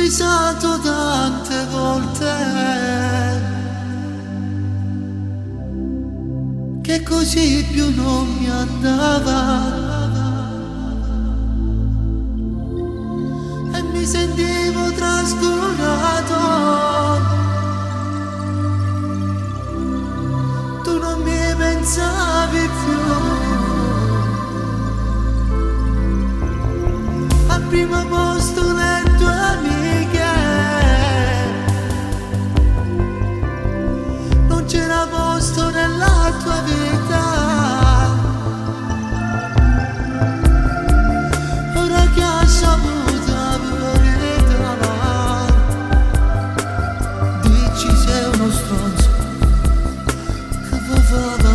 avvisato tante volte che così più non mi andava e mi sentivo trascurato. Tu non mi pensavi più, al primo posto le tue amiche, non c'era posto nella tua vita. Ora che hai saputo la verità, dici sei uno stronzo che vuoi fare.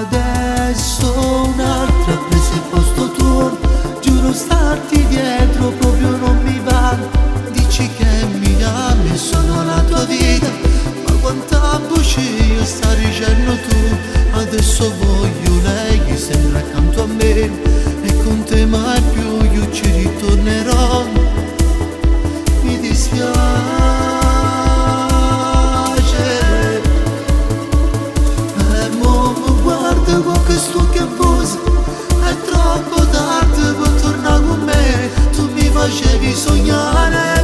Adesso un'altra ha preso il posto tuo, giuro starti dietro proprio non mi va. Dici che mi ami, sono la tua vita, ma quanta bugia stai dicendo tu? Adesso voglio lei che sembra accanto a me e con te mai più io ci ritornerò. Mi dispiace, e mo mi guarda con questo che posa, è troppo tardi per tornare con me. Tu mi facevi sognare